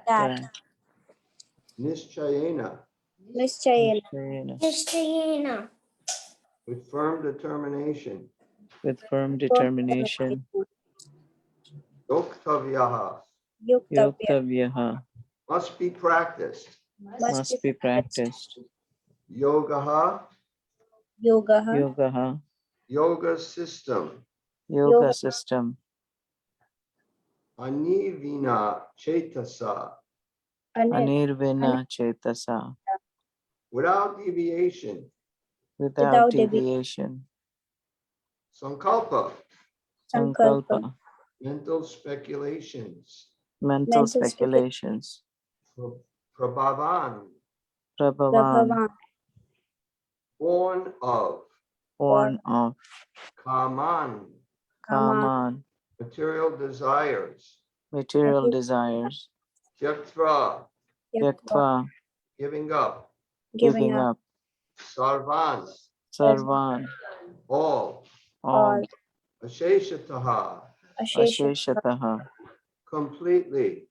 that Nischayena, Nischayena, with firm determination. Yoktavyaha, Yoktavyaha must be practiced. must be practiced. Yogaha, Yogaha, yoga system. yoga system. Anivina chetasa, Anirvina chetasa, without deviation. without deviation. Sankalpa, Sankalpa, mental speculations. mental speculations. Prabhavan, Prabhavan, born of. born of. Kaman, Kaman, material desires. material desires. Tyaktva, Tyaktva, giving up. giving up. Sarvan, Sarvan, all. all. Asheshataha, Asheshataha, completely.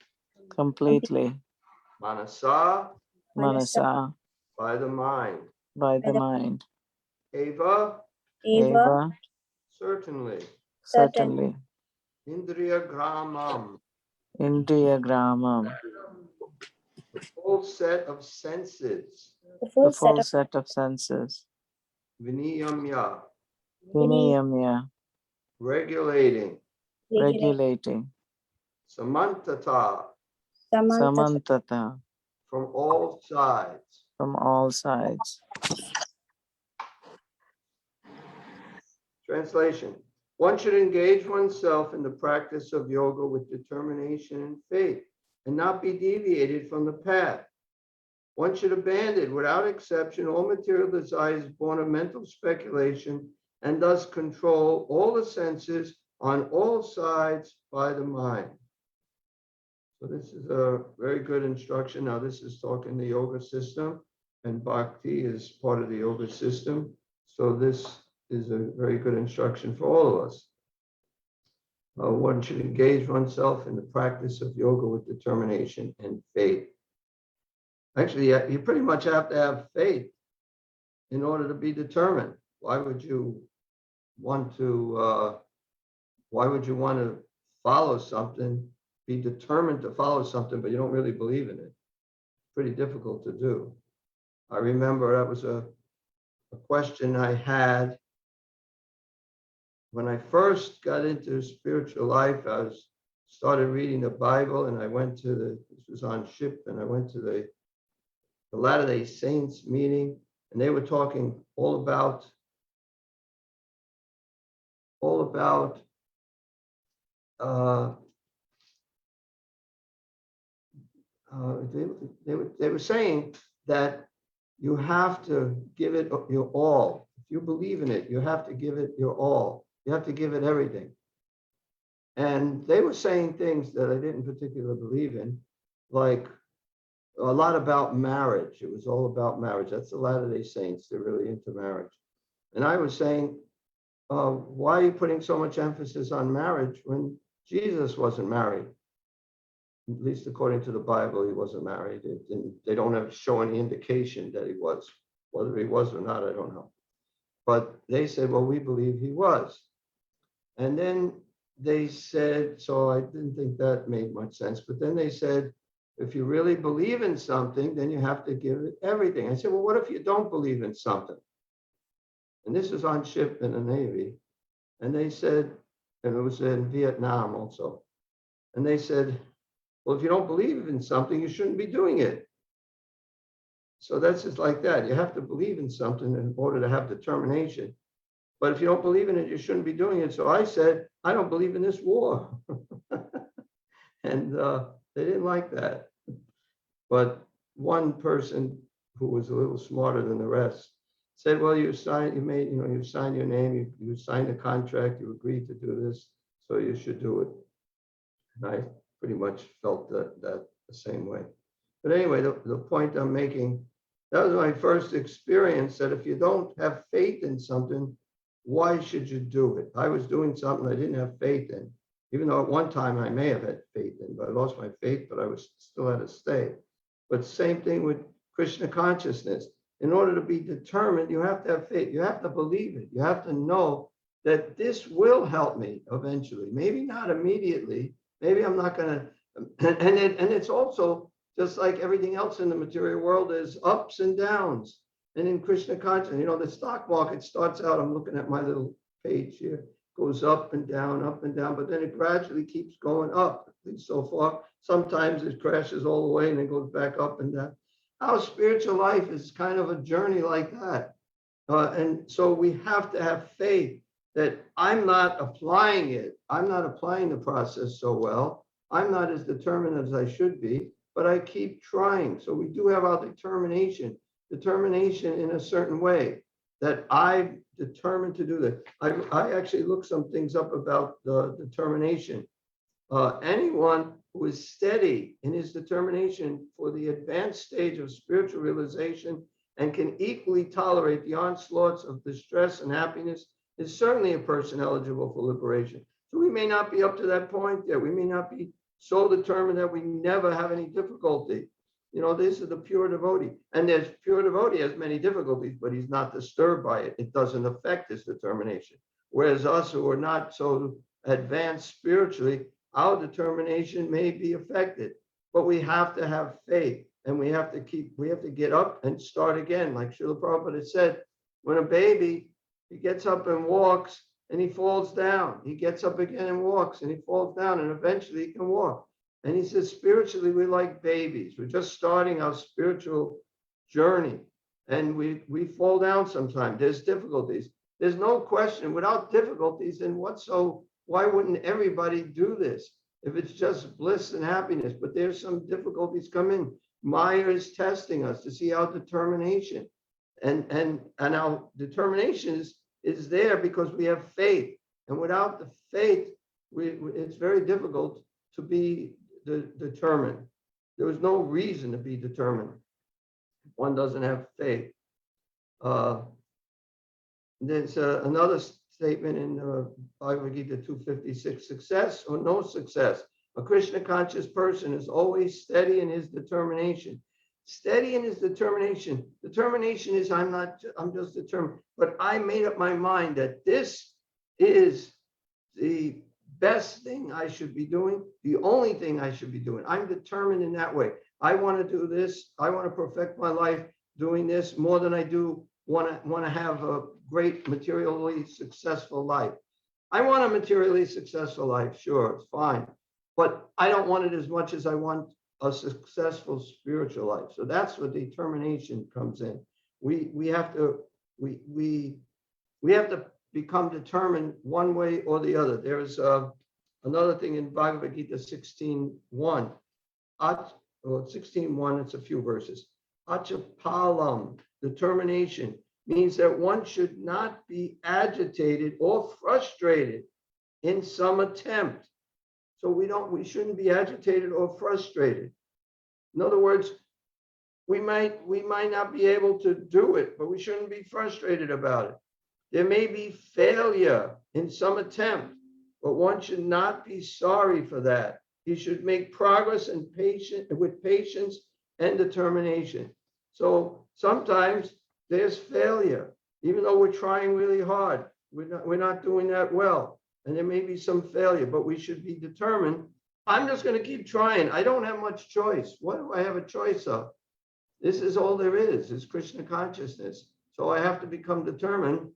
completely. Manasa, Manasa, by the mind. by the mind. Eva, Eva, certainly. certainly. Indriya gramam, Indriya Gramam, the full set of senses. the full set of senses. Viniyamya, Viniyamya, regulating. regulating. Samantata, Samantata, from all sides. from all sides. Translation. One should engage oneself in the practice of yoga with determination and faith and not be deviated from the path. One should abandon without exception all material desires born of mental speculation and thus control all the senses on all sides by the mind. So this is a very good instruction. Now this is talking the yoga system, and bhakti is part of the yoga system. So this is a very good instruction for all of us. One should engage oneself in the practice of yoga with determination and faith. Actually, you pretty much have to have faith in order to be determined. Why would you want to follow something, be determined to follow something, but you don't really believe in it? Pretty difficult to do. I remember that was a question I had when I first got into spiritual life. I started reading the Bible, and I went to this was on ship, and I went to the Latter-day Saints meeting, and they were talking all about they were saying that you have to give it your all. If you believe in it, you have to give it your all. You have to give it everything. And they were saying things that I didn't particularly believe in, like a lot about marriage. It was all about marriage. That's the Latter-day Saints. They're really into marriage. And I was saying, why are you putting so much emphasis on marriage when Jesus wasn't married? At least according to the Bible, he wasn't married. They don't show any indication that he was. Whether he was or not, I don't know. But they said, well, we believe he was. And then they said, so I didn't think that made much sense. But then they said, if you really believe in something, then you have to give it everything. I said, well, what if you don't believe in something? And this is on ship in the Navy. And they said, and it was in Vietnam also. And they said, well, if you don't believe in something, you shouldn't be doing it. So that's just like that. You have to believe in something in order to have determination. But if you don't believe in it, you shouldn't be doing it. So I said, I don't believe in this war. And they didn't like that. But one person who was a little smarter than the rest said, well, you signed your name, you signed a contract, you agreed to do this, so you should do it. And I pretty much felt that the same way. But anyway, the point I'm making, that was my first experience, that if you don't have faith in something, why should you do it? I was doing something I didn't have faith in. even though at one time I may have had faith in, but I lost my faith, but I was still had to stay. But same thing with Krishna consciousness. In order to be determined, you have to have faith. You have to believe it. You have to know that this will help me eventually. Maybe not immediately. Maybe I'm not going to. And it's also just like everything else in the material world, there's ups and downs. And in Krishna consciousness, the stock market starts out, I'm looking at my little page here, goes up and down, but then it gradually keeps going up, at least so far. Sometimes it crashes all the way and it goes back up and down. Our spiritual life is kind of a journey like that. And so we have to have faith that I'm not applying it. I'm not applying the process so well. I'm not as determined as I should be, but I keep trying. So we do have our determination in a certain way that I'm determined to do that. I actually looked some things up about the determination. Anyone who is steady in his determination for the advanced stage of spiritual realization and can equally tolerate the onslaughts of distress and happiness is certainly a person eligible for liberation. So we may not be up to that point yet. We may not be so determined that we never have any difficulty. This is the pure devotee. And there's pure devotee has many difficulties, but he's not disturbed by it. It doesn't affect his determination. Whereas us who are not so advanced spiritually, our determination may be affected. But we have to have faith, and we have to get up and start again. Like Srila Prabhupada said, when a baby, he gets up and walks and he falls down. He gets up again and walks and he falls down, and eventually he can walk. And he says, spiritually, we're like babies. We're just starting our spiritual journey. And we fall down sometimes. There's difficulties. There's no question. Without difficulties, then why wouldn't everybody do this? If it's just bliss and happiness, but there's some difficulties come in. Maya is testing us to see our determination. And our determination is there because we have faith. And without the faith, it's very difficult to be determined. There was no reason to be determined. One doesn't have faith. There's another statement in Bhagavad Gita 256, success or no success. A Krishna conscious person is always steady in his determination. Steady in his determination. Determination is I'm just determined. But I made up my mind that this is the best thing I should be doing, the only thing I should be doing. I'm determined in that way. I want to do this. I want to perfect my life doing this more than I do want to have a great materially successful life. I want a materially successful life, sure, it's fine. But I don't want it as much as I want a successful spiritual life. So that's where determination comes in. We have to become determined one way or the other. There's another thing in Bhagavad Gita 16:1. 16:1, it's a few verses. Achapalam, determination, means that one should not be agitated or frustrated in some attempt. So we shouldn't be agitated or frustrated. In other words, we might not be able to do it, but we shouldn't be frustrated about it. There may be failure in some attempt, but one should not be sorry for that. He should make progress with patience and determination. So sometimes there's failure, even though we're trying really hard. We're not doing that well. And there may be some failure, but we should be determined. I'm just going to keep trying. I don't have much choice. What do I have a choice of? This is all there is Krishna consciousness. So I have to become determined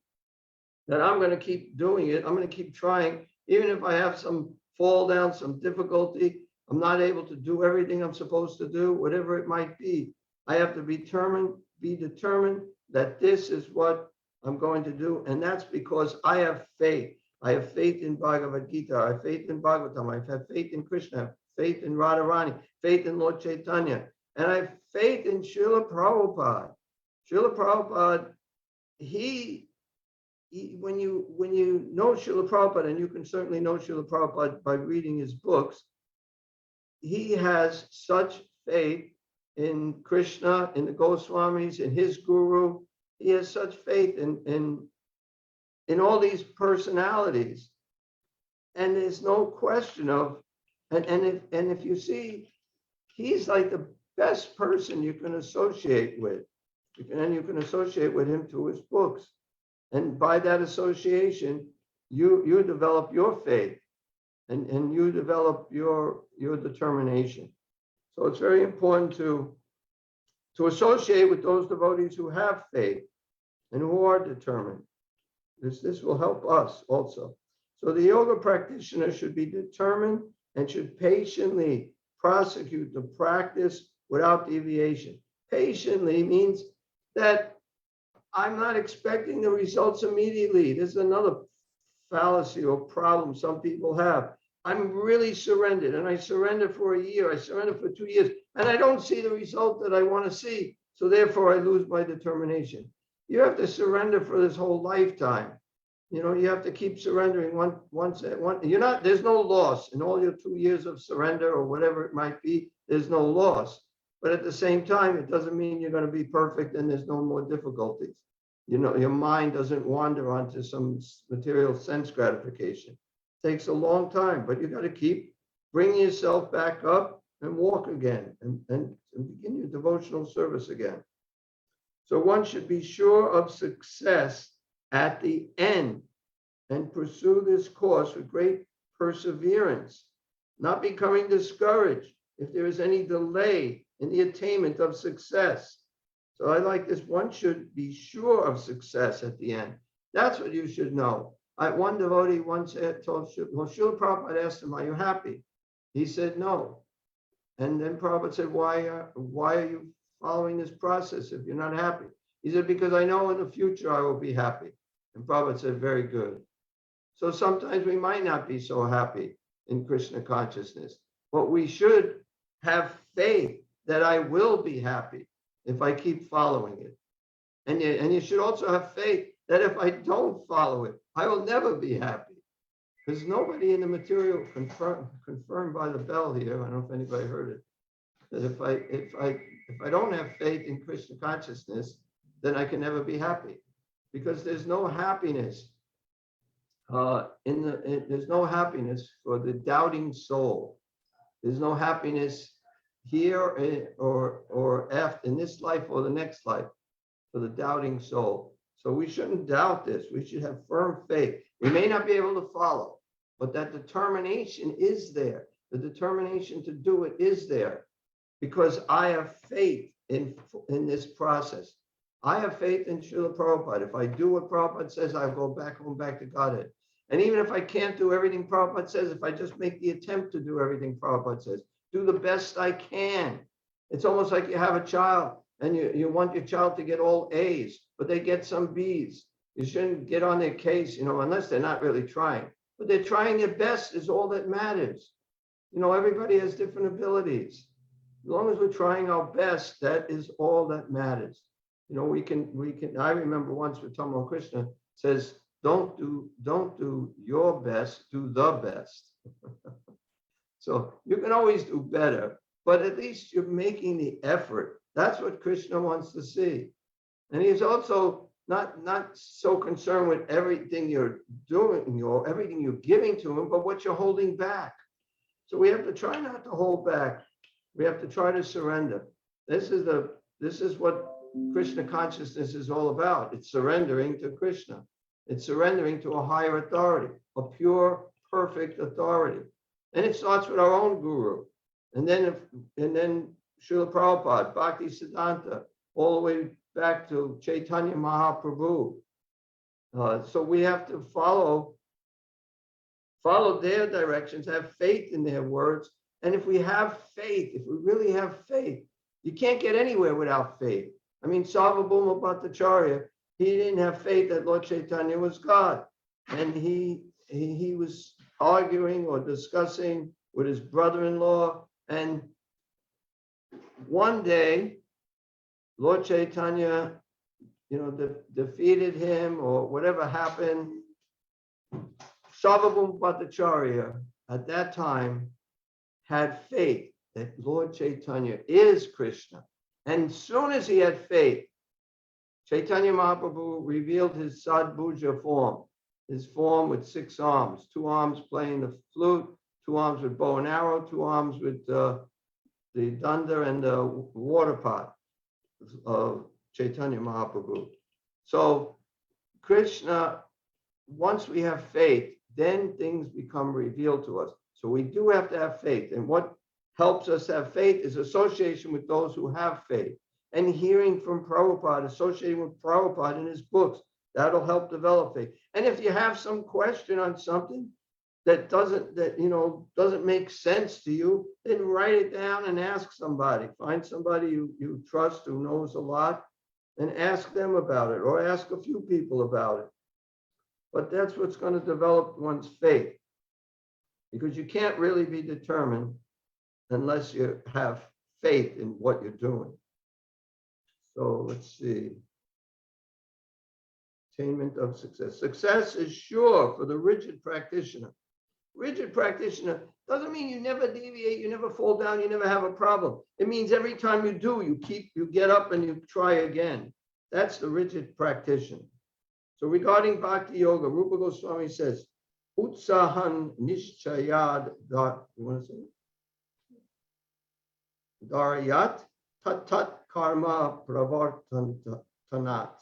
that I'm going to keep doing it. I'm going to keep trying. Even if I have some fall down, some difficulty, I'm not able to do everything I'm supposed to do, whatever it might be. I have to be determined that this is what I'm going to do. And that's because I have faith. I have faith in Bhagavad Gita. I have faith in Bhagavatam. I've had faith in Krishna. I have faith in Radharani. Faith in Lord Chaitanya. And I have faith in Srila Prabhupada. Srila Prabhupada, when you know Srila Prabhupada, and you can certainly know Srila Prabhupada by reading his books, he has such faith in Krishna, in the Goswamis, in his guru. He has such faith in all these personalities. and there's no question of, and if you see, he's like the best person you can associate with. And you can associate with him through his books. And by that association, you develop your faith and you develop your determination. So it's very important to associate with those devotees who have faith and who are determined. This will help us also. So the yoga practitioner should be determined and should patiently prosecute the practice without deviation. Patiently means that I'm not expecting the results immediately. This is another fallacy or problem some people have. I'm really surrendered, and I surrender for a year, I surrender for 2 years, and I don't see the result that I want to see. So therefore I lose my determination. You have to surrender for this whole lifetime. You know, you have to keep surrendering once. You're not, there's no loss in all your 2 years of surrender or whatever it might be. There's no loss. But at the same time, it doesn't mean you're going to be perfect and there's no more difficulties. You know, your mind doesn't wander onto some material sense gratification. It takes a long time, but you got to keep bringing yourself back up and walk again and begin your devotional service again. So one should be sure of success at the end and pursue this course with great perseverance, not becoming discouraged if there is any delay in the attainment of success. So I like this. One should be sure of success at the end. That's what you should know. One devotee once told Srila Prabhupada asked him, "Are you happy?" He said, "No." And then Prabhupada said, why are you following this process if you're not happy? He said, "Because I know in the future I will be happy." And Prabhupada said, "Very good." So sometimes we might not be so happy in Krishna consciousness, but we should have faith that I will be happy if I keep following it. And you should also have faith that if I don't follow it, I will never be happy. There's nobody in the material confirmed by the bell here. I don't know if anybody heard it. That if I don't have faith in Krishna consciousness, then I can never be happy, because there's no happiness. There's no happiness for the doubting soul. There's no happiness here or after in this life or the next life for the doubting soul. So we shouldn't doubt this. We should have firm faith. We may not be able to follow, but that determination is there. The determination to do it is there, because I have faith in this process. I have faith in Srila Prabhupada. If I do what Prabhupada says, I'll go back home, back to Godhead. And even if I can't do everything Prabhupada says, if I just make the attempt to do everything Prabhupada says, do the best I can. It's almost like you have a child and you want your child to get all A's, but they get some B's. You shouldn't get on their case, unless they're not really trying. But they're trying their best is all that matters. Everybody has different abilities. As long as we're trying our best, that is all that matters. We can. I remember once with Tamil Krishna says, don't do your best, do the best. So you can always do better, but at least you're making the effort. That's what Krishna wants to see. And he's also not so concerned with everything you're doing, everything you're giving to him, but what you're holding back. So we have to try not to hold back. We have to try to surrender. This is what Krishna consciousness is all about. It's surrendering to Krishna. It's surrendering to a higher authority, a pure, perfect authority. And it starts with our own guru. And then Srila Prabhupada, Bhakti Siddhanta, all the way back to Chaitanya Mahaprabhu. So we have to follow their directions, have faith in their words. And if we have faith, if we really have faith, you can't get anywhere without faith. I mean, Sarvabhauma Bhattacharya, he didn't have faith that Lord Chaitanya was God. And he was arguing or discussing with his brother-in-law. And one day, Lord Chaitanya, defeated him or whatever happened. Sarvabhauma Bhattacharya at that time had faith that Lord Chaitanya is Krishna. And as soon as he had faith, Chaitanya Mahaprabhu revealed his Sadbhuja form. is formed with 6 arms, 2 arms playing the flute, 2 arms with bow and arrow, 2 arms with the danda and the water pot of Chaitanya Mahaprabhu. So Krishna, once we have faith, then things become revealed to us. So we do have to have faith. And what helps us have faith is association with those who have faith and hearing from Prabhupada, associating with Prabhupada in his books. That'll help develop faith. And if you have some question on something that doesn't make sense to you, then write it down and ask somebody. Find somebody you trust who knows a lot and ask them about it, or ask a few people about it. But that's what's going to develop one's faith, because you can't really be determined unless you have faith in what you're doing. So let's see. Attainment of success. Success is sure for the rigid practitioner. Rigid practitioner doesn't mean you never deviate, you never fall down, you never have a problem. It means every time you do, you get up and you try again. That's the rigid practitioner. So regarding Bhakti Yoga, Rupa Goswami says, Utsahan Nishchayad, you want to say it? Darayat Tatat Karma Pravartanat.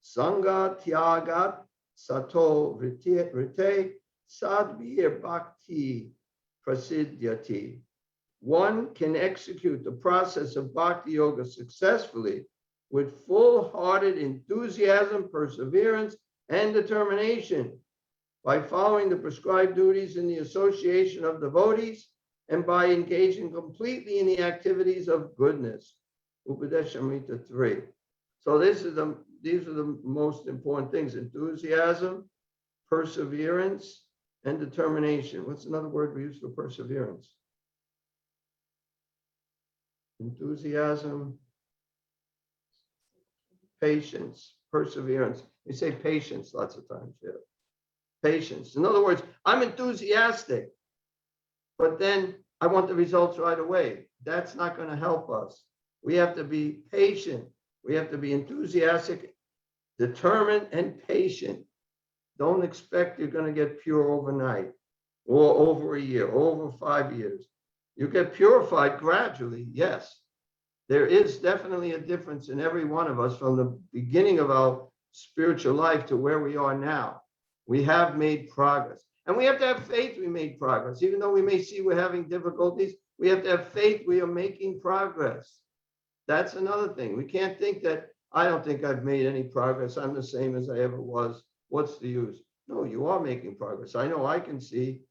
Sangha Tyagat Sato Rite Sadbir Bhakti Prasidyati. One can execute the process of Bhakti Yoga successfully with full-hearted enthusiasm, perseverance, and determination by following the prescribed duties in the association of devotees and by engaging completely in the activities of goodness. Upadeshamrita 3. So these are the most important things: enthusiasm, perseverance, and determination. What's another word we use for perseverance? Enthusiasm, patience, perseverance. We say patience lots of times, yeah. Patience. In other words, I'm enthusiastic, but then I want the results right away. That's not going to help us. We have to be patient. We have to be enthusiastic, determined, and patient. Don't expect you're going to get pure overnight or over a year, over 5 years. You get purified gradually, yes. There is definitely a difference in every one of us from the beginning of our spiritual life to where we are now. We have made progress. And we have to have faith we made progress. Even though we may see we're having difficulties, we have to have faith we are making progress. That's another thing. We can't think that, I don't think I've made any progress. I'm the same as I ever was. What's the use? No, you are making progress. I know I can see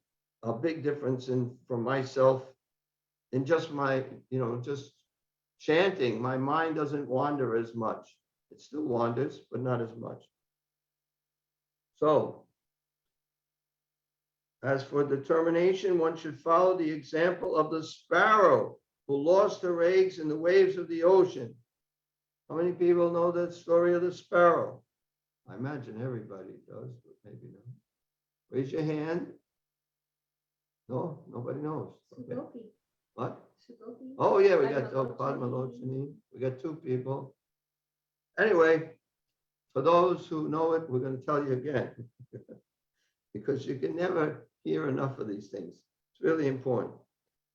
a big difference from myself in just my, just chanting. My mind doesn't wander as much. It still wanders, but not as much. So, as for determination, one should follow the example of the sparrow who lost her eggs in the waves of the ocean. How many people know that story of the sparrow? I imagine everybody does, but maybe not. Raise your hand. No, nobody knows. Okay. What? Oh yeah, we got Padma Lochini. We got 2 people. Anyway, for those who know it, we're going to tell you again, because you can never hear enough of these things. It's really important.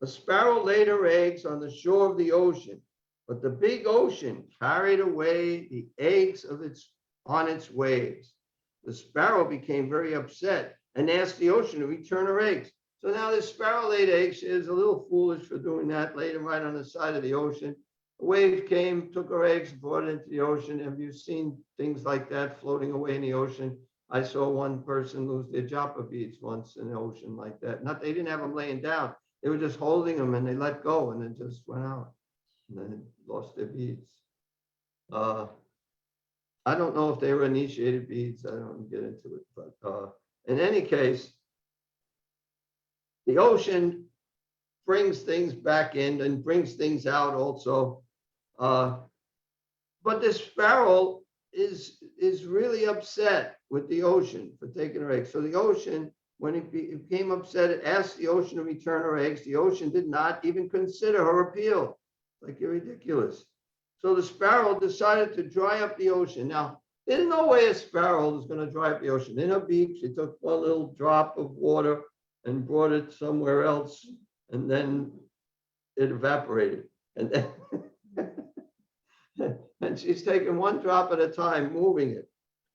A sparrow laid her eggs on the shore of the ocean, but the big ocean carried away the eggs on its waves. The sparrow became very upset and asked the ocean to return her eggs. So now this sparrow laid eggs. She is a little foolish for doing that, laid them right on the side of the ocean. A wave came, took her eggs, brought it into the ocean. Have you seen things like that floating away in the ocean? I saw one person lose their japa beads once in the ocean like that. They didn't have them laying down. They were just holding them and they let go and then just went out and then lost their beads. I don't know if they were initiated beads. I don't get into it, but in any case, the ocean brings things back in and brings things out also. But this sparrow is really upset with the ocean for taking her eggs. So the ocean, when it became upset, it asked the ocean to return her eggs. The ocean did not even consider her appeal. Like, you're ridiculous. So the sparrow decided to dry up the ocean. Now, There's no way a sparrow is going to dry up the ocean. In her beak, she took one little drop of water and brought it somewhere else, and then it evaporated. And then and she's taking one drop at a time, moving it.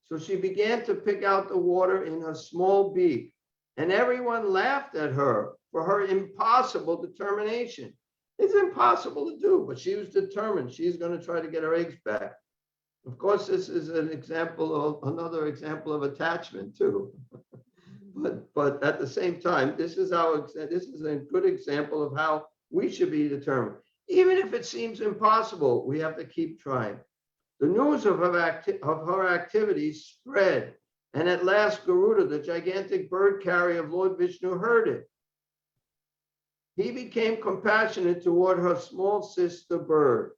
So she began to pick out the water in her small beak, and everyone laughed at her for her impossible determination. It's impossible to do, but she was determined. She's going to try to get her eggs back. Of course, this is another example of attachment too. but at the same time, this is a good example of how we should be determined. Even if it seems impossible, we have to keep trying. The news of her activities spread, and at last Garuda, the gigantic bird carrier of Lord Vishnu, heard it. He became compassionate toward her small sister bird,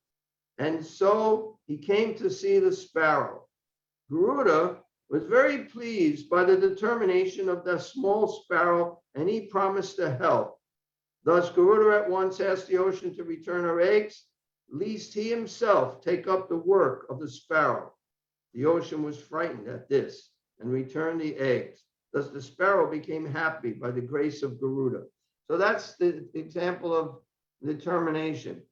and so he came to see the sparrow. Garuda was very pleased by the determination of the small sparrow, and he promised to help. Thus, Garuda at once asked the ocean to return her eggs, lest he himself take up the work of the sparrow. The ocean was frightened at this and returned the eggs. Thus, the sparrow became happy by the grace of Garuda. So that's the example of determination.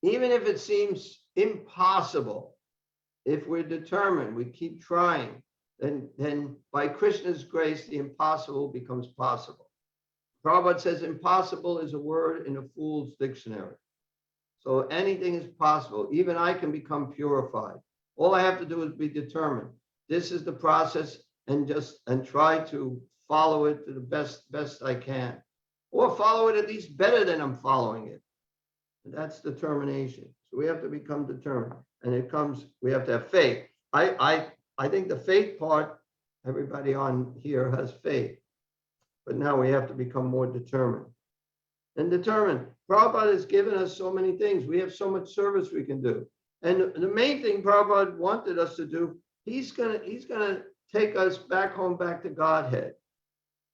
Even if it seems impossible, if we're determined, we keep trying, then by Krishna's grace, the impossible becomes possible. Prabhupada says impossible is a word in a fool's dictionary. So anything is possible. Even I can become purified. All I have to do is be determined. This is the process, and try to follow it to the best I can, or follow it at least better than I'm following it. And that's determination. So we have to become determined, and we have to have faith. I think the faith part, everybody on here has faith, but now we have to become more determined. And determined. Prabhupada has given us so many things. We have so much service we can do. And the main thing Prabhupada wanted us to do, he's gonna take us back home, back to Godhead.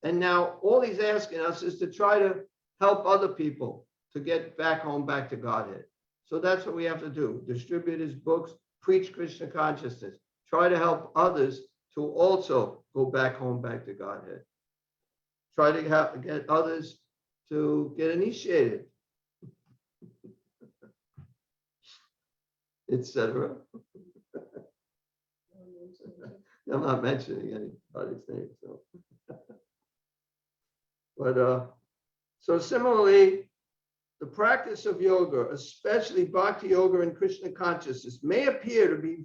And now all he's asking us is to try to help other people to get back home, back to Godhead. So that's what we have to do. Distribute his books, preach Krishna consciousness, try to help others to also go back home, back to Godhead. Try to get others to get initiated, etc. I'm not mentioning anybody's name. But so similarly, the practice of yoga, especially bhakti yoga and Krishna consciousness, may appear to be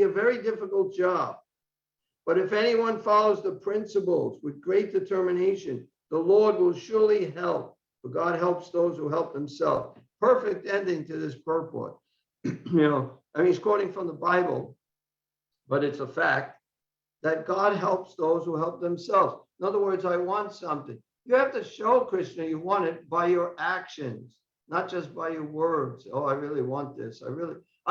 a very difficult job. But if anyone follows the principles with great determination, the Lord will surely help. For God helps those who help themselves. Perfect ending to this purport. He's quoting from the Bible, but it's a fact that God helps those who help themselves. In other words, I want something. You have to show Krishna you want it by your actions, not just by your words. Oh, I really want this. I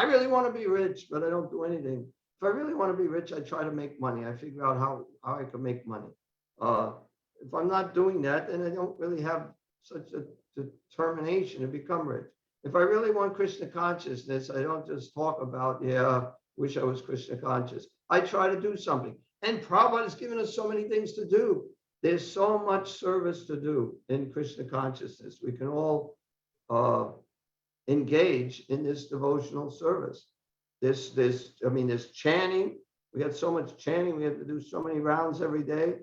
really want to be rich, but I don't do anything. If I really want to be rich, I try to make money. I figure out how I can make money. If I'm not doing that, then I don't really have such a determination to become rich. If I really want Krishna consciousness, I don't just talk about, wish I was Krishna conscious. I try to do something. And Prabhupada has given us so many things to do. There's so much service to do in Krishna consciousness. We can all engage in this devotional service. There's chanting. We have so much chanting. We have to do so many rounds every day.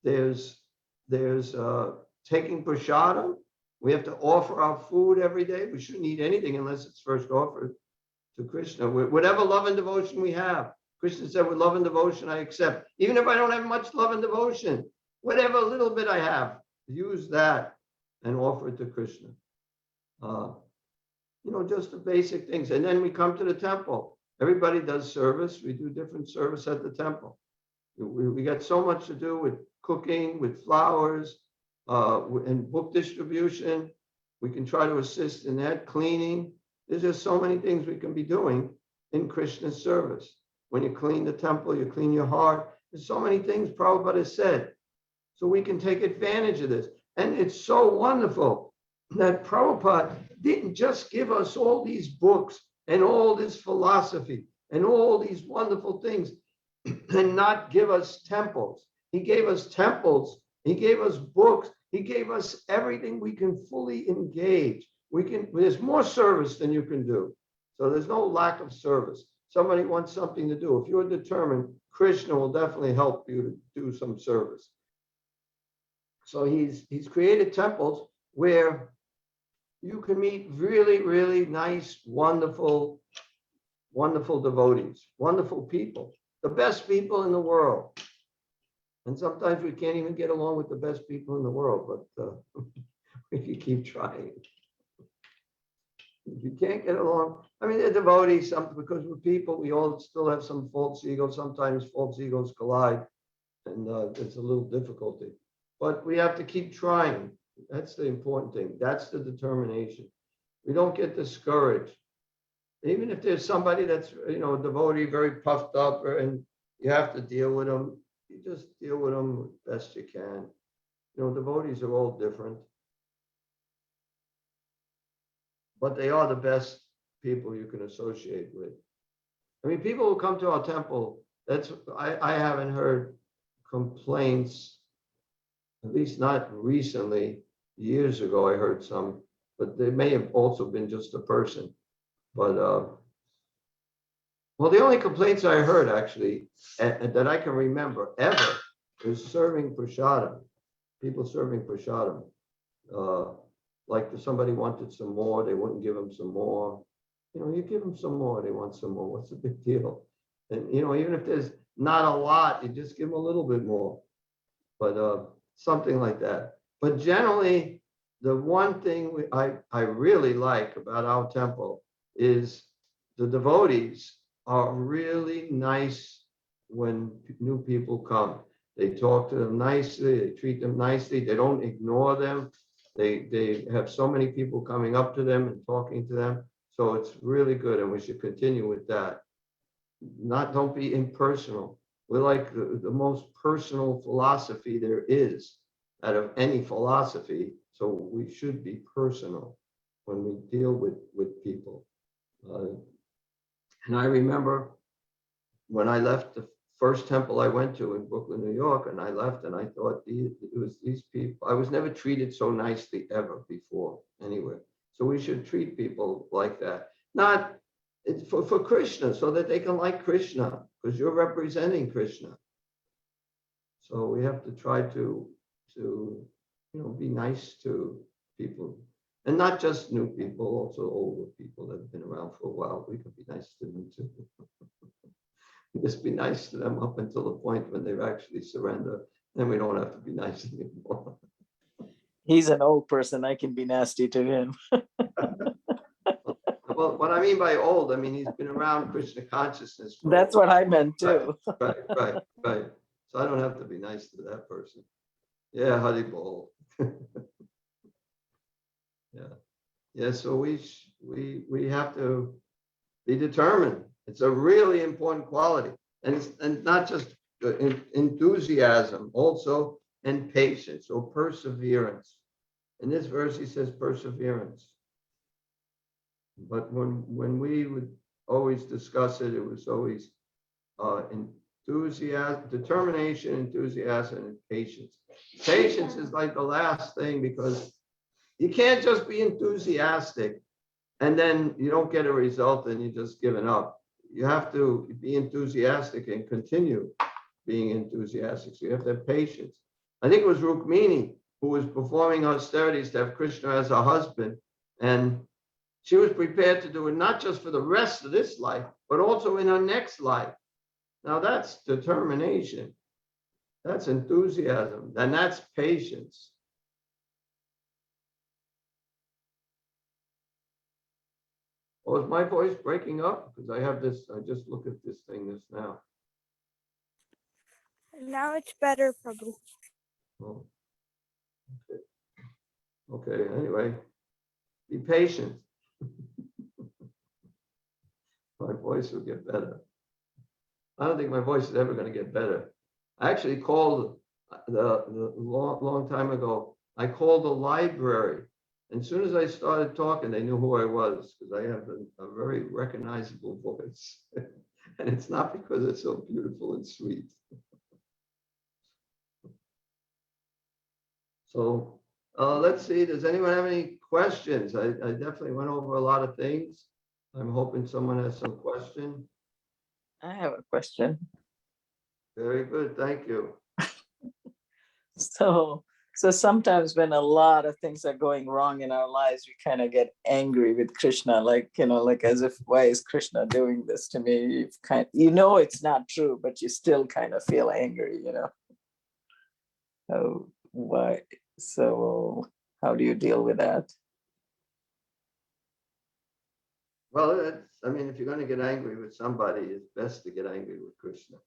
There's taking prasadam. We have to offer our food every day. We shouldn't eat anything unless it's first offered to Krishna. Whatever love and devotion we have, Krishna said, with love and devotion, I accept. Even if I don't have much love and devotion, whatever little bit I have, use that and offer it to Krishna. Just the basic things. And then we come to the temple. Everybody does service. We do different service at the temple. We got so much to do with cooking, with flowers, and book distribution. We can try to assist in that, cleaning. There's just so many things we can be doing in Krishna's service. When you clean the temple, you clean your heart. There's so many things Prabhupada has said. So we can take advantage of this. And it's so wonderful that Prabhupada didn't just give us all these books and all this philosophy and all these wonderful things and not give us temples. He gave us temples. He gave us books. He gave us everything we can fully engage. There's more service than you can do. So there's no lack of service. Somebody wants something to do. If you're determined, Krishna will definitely help you to do some service. So he's created temples where you can meet really, really nice, wonderful, wonderful devotees, wonderful people, the best people in the world. And sometimes we can't even get along with the best people in the world, but if you keep trying. If you can't get along, I mean, they're devotees, because we're people, we all still have some false egos. Sometimes false egos collide, and it's a little difficulty. But we have to keep trying. That's the important thing. That's the determination. We don't get discouraged. Even if there's somebody that's, a devotee, very puffed up, and you have to deal with them, you just deal with them best you can. Devotees are all different. But they are the best people you can associate with. I mean, people who come to our temple, I haven't heard complaints, at least not recently. Years ago, I heard some, but they may have also been just a person. But, well, the only complaints I heard actually, and that I can remember ever, is serving prasadam, people serving prasadam. Like if somebody wanted some more, they wouldn't give them some more. You give them some more, they want some more. What's the big deal? And, even if there's not a lot, you just give them a little bit more. But something like that. But generally, the one thing I really like about our temple is the devotees are really nice when new people come. They talk to them nicely, they treat them nicely, they don't ignore them. They have so many people coming up to them and talking to them. So it's really good, and we should continue with that. Don't be impersonal. We're like the most personal philosophy there is out of any philosophy. So we should be personal when we deal with people. And I remember when I left the first temple I went to in Brooklyn, New York, and I left and I thought it was these people. I was never treated so nicely ever before anywhere. So we should treat people like that. Not for Krishna, so that they can like Krishna, because you're representing Krishna. So we have to try to be nice to people, and not just new people, also older people that have been around for a while. We can be nice to them too. Just be nice to them up until the point when they've actually surrendered. Then we don't have to be nice anymore. He's an old person. I can be nasty to him. Well, what I mean by old, I mean he's been around Krishna consciousness. That's what I meant too. Right. So I don't have to be nice to that person. Yeah, Hari Bol. Yeah. So we have to be determined. It's a really important quality, and not just enthusiasm, also and patience or perseverance. In this verse, he says perseverance. But when we would always discuss it, it was always enthusiasm, determination, enthusiasm, and patience. Patience is like the last thing, because you can't just be enthusiastic and then you don't get a result and you're just giving up. You have to be enthusiastic and continue being enthusiastic. So you have to have patience. I think it was Rukmini who was performing austerities to have Krishna as a husband, and she was prepared to do it not just for the rest of this life, but also in her next life. Now that's determination. That's enthusiasm, and that's patience. Oh, is my voice breaking up? Because I have this, I just look at this thing just now. Now it's better, Prabhu. Oh, okay, anyway, be patient. My voice will get better. I don't think my voice is ever going to get better. I actually called the long time ago, I called the library. And as soon as I started talking, they knew who I was, because I have a very recognizable voice. And it's not because it's so beautiful and sweet. So let's see, does anyone have any questions? I definitely went over a lot of things. I'm hoping someone has some question. I have a question. Very good, thank you. So sometimes when a lot of things are going wrong in our lives, we kind of get angry with Krishna, like, like as if, why is Krishna doing this to me? It's not true, but you still kind of feel angry, Oh, why? So how do you deal with that? Well, if you're going to get angry with somebody, it's best to get angry with Krishna.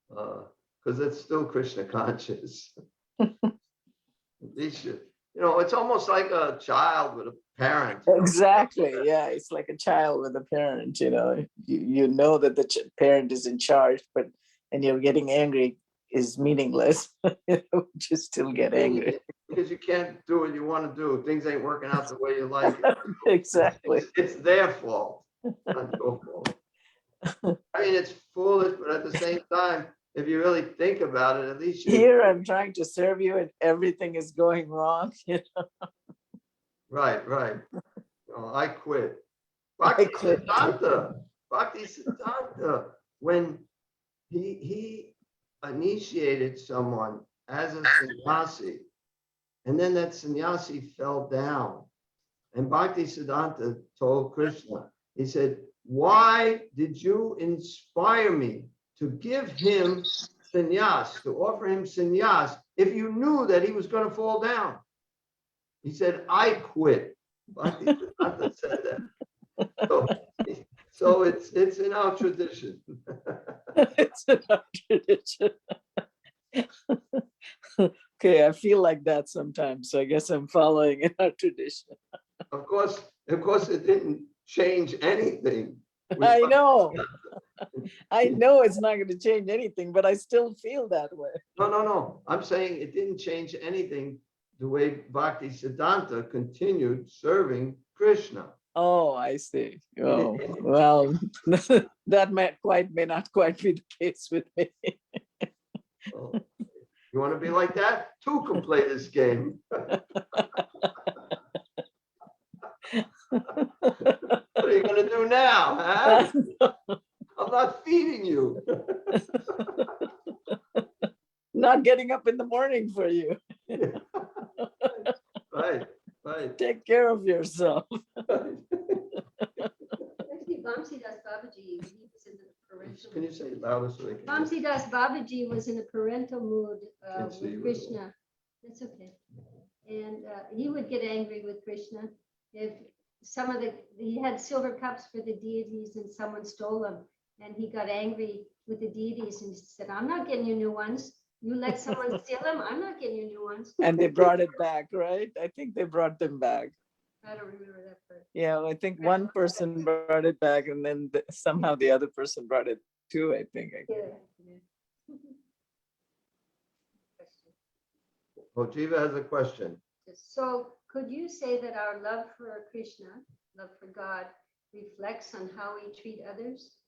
Because it's still Krishna conscious. At least it's almost like a child with a parent. Exactly. Yeah, it's like a child with a parent. You know that the parent is in charge, and you're getting angry is meaningless. You still get angry. Because you can't do what you want to do. Things ain't working out the way you like it. Exactly. It's their fault, not your fault. It's foolish, but at the same time, if you really think about it, at least Here I'm trying to serve you and everything is going wrong. Right. I quit. I quit. Bhakti Siddhanta, when he initiated someone as a sannyasi, and then that sannyasi fell down, and Bhakti Siddhanta told Krishna, he said, why did you inspire me to give him sannyas, to offer him sannyas, if you knew that he was going to fall down? He said, I quit. Bhakti Siddhanta said that. So it's in our tradition. It's in our tradition. Okay, I feel like that sometimes, so I guess I'm following in our tradition. Of course, it didn't change anything. I know it's not going to change anything, but I still feel that way. No. I'm saying it didn't change anything the way Bhakti Siddhanta continued serving Krishna. Oh, I see. Oh, well, that may not quite be the case with me. Well, you want to be like that? Two can play this game. What are you going to do now, huh? I'm not feeding you. Not getting up in the morning for you. Right. Take care of yourself. Actually, Vamsi Das Babaji, he was in the parental. Can you say it louder so they can hear? Vamsi Das Babaji was in a parental mood Can't see you with at all. Krishna. That's okay. And he would get angry with Krishna if he had silver cups for the deities and someone stole them. And he got angry with the deities and said, I'm not getting you new ones. You let someone steal them, I'm not getting you new ones. And they brought it back, right? I think they brought them back. I don't remember that part. Yeah, I think one person brought it back and then somehow the other person brought it too, I think. Yeah. Oh, Jiva has a question. So could you say that our love for Krishna, love for God, reflects on how we treat others?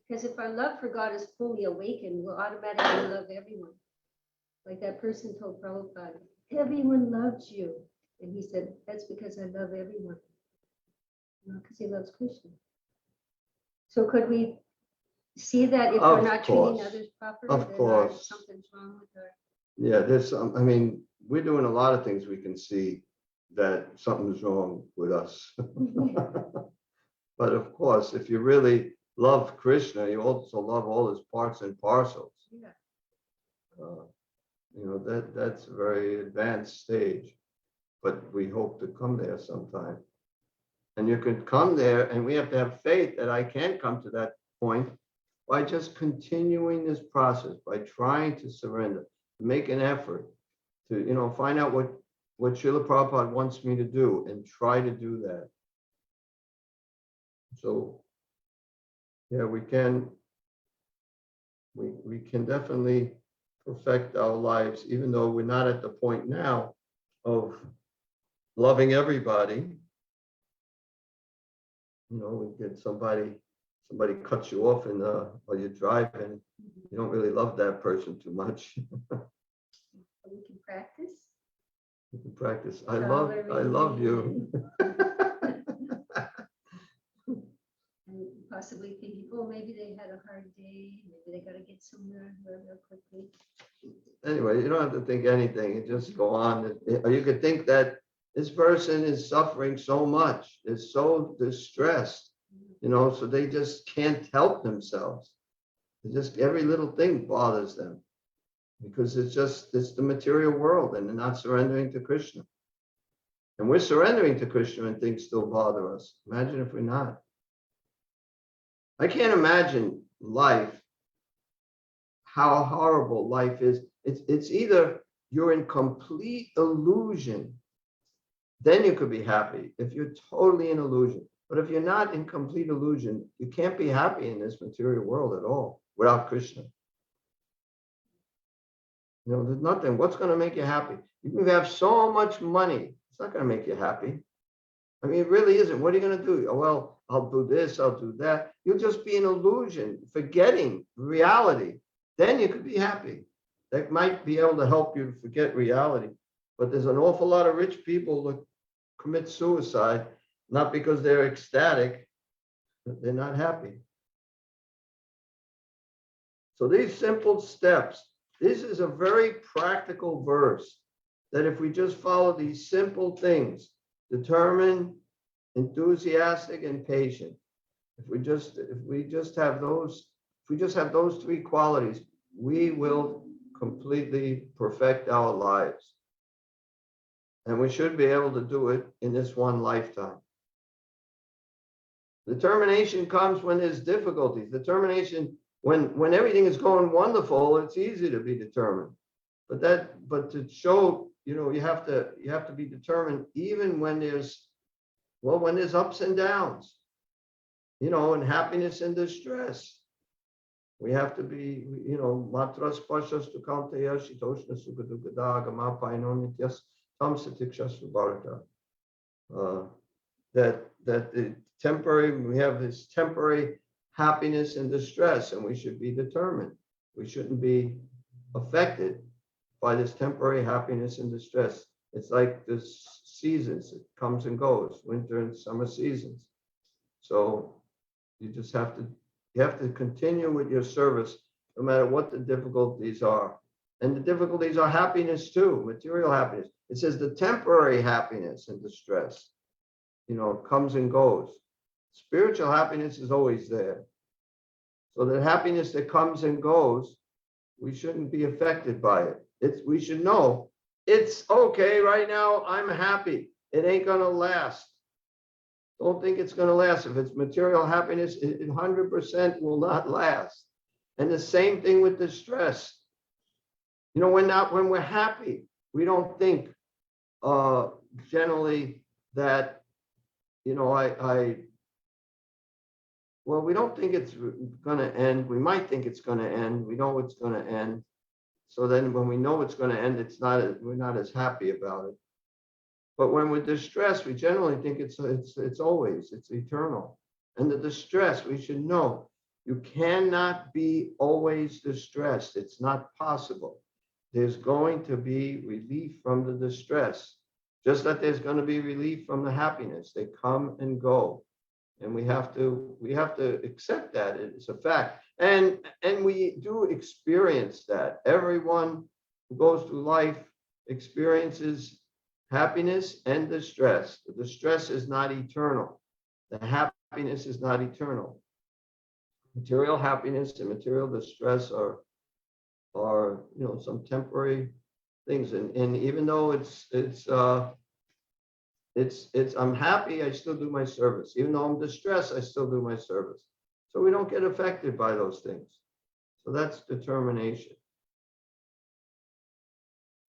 Because if our love for God is fully awakened, we'll automatically love everyone. Like that person told Prabhupada, everyone loves you. And he said, that's because I love everyone. Because he loves Krishna. So could we see that if we're Of not course. treating others properly, Of then course. something's wrong with our. Yeah, there's some, we're doing a lot of things we can see that something's wrong with us. But of course, if you really love Krishna, you also love all his parts and parcels. Yeah. That's a very advanced stage, but we hope to come there sometime. And you can come there, and we have to have faith that I can come to that point by just continuing this process, by trying to surrender, make an effort to, find out what Srila Prabhupada wants me to do and try to do that. So, yeah, we can definitely perfect our lives, even though we're not at the point now of loving everybody. We get somebody somebody cuts you off while you're driving, you don't really love that person too much. We can practice. You can practice. I love you. And possibly thinking, oh, maybe they had a hard day, maybe they got to get somewhere real quickly. Anyway, you don't have to think anything. You just go on. Or you could think that this person is suffering so much, is so distressed, so they just can't help themselves. Just every little thing bothers them because it's the material world and they're not surrendering to Krishna. And we're surrendering to Krishna and things still bother us. Imagine if we're not. I can't imagine life, how horrible life is. It's either you're in complete illusion, then you could be happy if you're totally in illusion. But if you're not in complete illusion, you can't be happy in this material world at all without Krishna. There's nothing. What's going to make you happy? You can have so much money. It's not going to make you happy. I mean, it really isn't. What are you going to do? Oh, well, I'll do this, I'll do that. You'll just be in illusion, forgetting reality. Then you could be happy. That might be able to help you to forget reality. But there's an awful lot of rich people that commit suicide, not because they're ecstatic, but they're not happy. So these simple steps, this is a very practical verse that if we just follow these simple things, determined, enthusiastic, and patient, if we just have those three qualities, we will completely perfect our lives. And we should be able to do it in this one lifetime. Determination comes when there's difficulties. Determination, when everything is going wonderful, it's easy to be determined. But to show, you have to be determined even when there's ups and downs, and happiness and distress. We have to be, matras pashas to kanteya shitoshna sukadukada gama painonityas tamsatikshasu bharata. That the temporary, we have this temporary happiness and distress, and we should be determined. We shouldn't be affected by this temporary happiness and distress. It's like the seasons, it comes and goes, winter and summer seasons. So you just have to continue with your service no matter what the difficulties are. And the difficulties are happiness too, material happiness. It says the temporary happiness and distress, comes and goes. Spiritual happiness is always there. So the happiness that comes and goes, we shouldn't be affected by it. We should know it's okay right now. I'm happy. It ain't going to last. Don't think it's going to last. If it's material happiness, it 100% will not last. And the same thing with distress. When we're happy, we don't think generally that, we don't think it's going to end. We might think it's going to end. We know it's going to end. So then when we know it's going to end, we're not as happy about it. But when we're distressed, we generally think it's eternal. And the distress, we should know, you cannot be always distressed. It's not possible. There's going to be relief from the distress, just that there's going to be relief from the happiness. They come and go. And we have to accept that. It's a fact. And we do experience that. Everyone who goes through life experiences happiness and distress. The distress is not eternal. The happiness is not eternal. Material happiness and material distress are some temporary things. And even though I'm happy, I still do my service. Even though I'm distressed, I still do my service. So we don't get affected by those things. So that's determination.